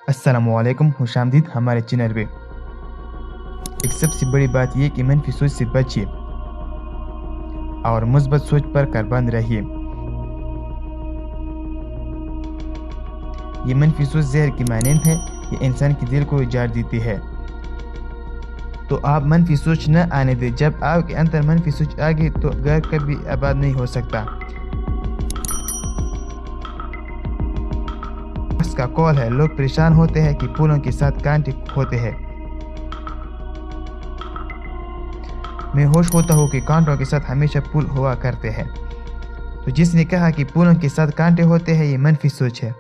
अस्सलामुअलैकुम, खुश आमदीद हमारे चैनल पे। एक सबसे बड़ी बात ये कि मनफी सोच से बचिए और मुस्बत सोच पर कारबंद रहिए। ये मनफी सोच जहर की मानंद है, ये इंसान के दिल को उजाड़ देती है। तो आप मनफी सोच न आने दें। जब आपके अंदर मनफी सोच आ गई तो घर कभी आबाद नहीं हो सकता। का कॉल है, लोग परेशान होते हैं कि फूलों के साथ कांटे होते हैं। मैं होश होता हूँ कि कांटों के साथ हमेशा फूल हुआ करते हैं। तो जिसने कहा कि फूलों के साथ कांटे होते हैं, ये मनफी सोच है।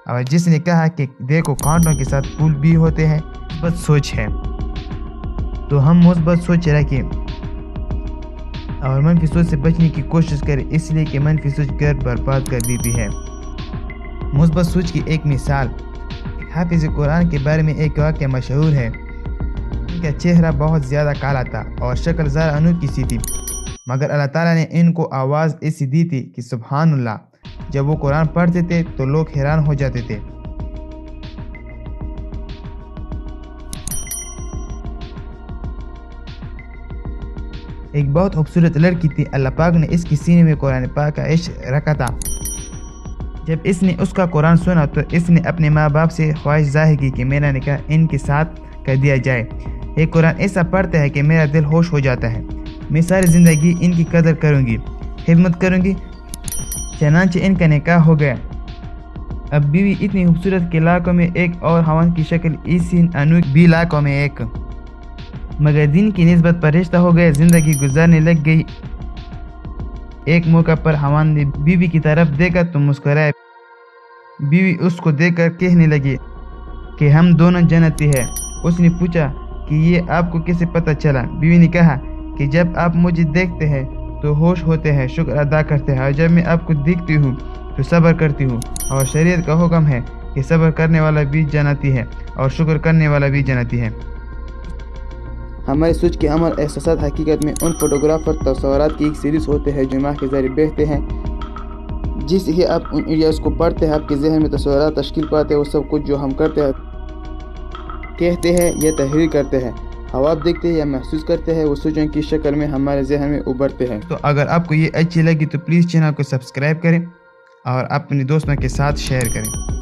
और जिसने कहा कि देखो कांटों के साथ फूल भी होते हैं, मुस्बत सोच है। तो हम मुस्बत सोच रखें और मनफी सोच से बचने की कोशिश करें, इसलिए कि मनफी सोच घर बर्बाद कर देती है। मुस्बत सोच की एक मिसाल, हाफिज कुरान के बारे में एक वाक़या मशहूर है। इनका चेहरा बहुत ज़्यादा काला था और शक्ल ज़रा अनूठी सी थी, मगर अल्लाह ताला ने इनको आवाज़ ऐसी दी थी कि सुभान अल्लाह, जब वो कुरान पढ़ते थे तो लोग हैरान हो जाते थे। एक बहुत खूबसूरत लड़की थी, अल्लाह पाक ने इसकी सीने में कुरान पाक का इश्क रखा था। जब इसने उसका कुरान सुना तो इसने अपने माँ बाप से ख्वाहिश जाहिर की कि मेरा निकाह इनके साथ कर दिया जाए। ये कुरान ऐसा पढ़ता है कि मेरा दिल होश हो जाता है। मैं सारी ज़िंदगी इनकी कदर करूँगी, खिदमत करूँगी। चनांचे इनका निकाह हो गया। अब बीवी इतनी खूबसूरत के लाखों में एक और हवन की शक्ल इसी अनूठी भी लाखों में एक, मगर दिन की निस्बत पर रिश्ता हो गया, ज़िंदगी गुजारने लग गई। एक मौका पर हवन ने बीवी की तरफ देखा तो मुस्कुराए। बीवी उसको देखकर कहने लगी कि हम दोनों जन्नती हैं। उसने पूछा कि ये आपको कैसे पता चला? बीवी ने कहा कि जब आप मुझे देखते हैं तो होश होते हैं, शुक्र अदा करते हैं, और जब मैं आपको देखती हूँ तो सब्र करती हूँ। और शरीयत का हुक्म है कि सब्र करने वाला भी जन्नती है और शुक्र करने वाला भी जन्नती है। हमारी सोच के अमल एहसास हकीकत में उन फोटोग्राफर तस्वीरात की एक सीरीज़ होते हैं जो दिमाग के जरिए बहते हैं। जिस ही आप उन एरियाज़ को पढ़ते हैं, आपके जहन में तस्वीरात तश्कील पाते हैं। वो सब कुछ जो हम करते हैं, कहते हैं या तहरीर करते हैं, ख्वाब देखते हैं या महसूस करते हैं, वो सोचों की शक्ल में हमारे जहन में उभरते हैं। तो अगर आपको ये अच्छी लगी तो प्लीज़ चैनल को सब्सक्राइब करें और अपने दोस्तों के साथ शेयर करें।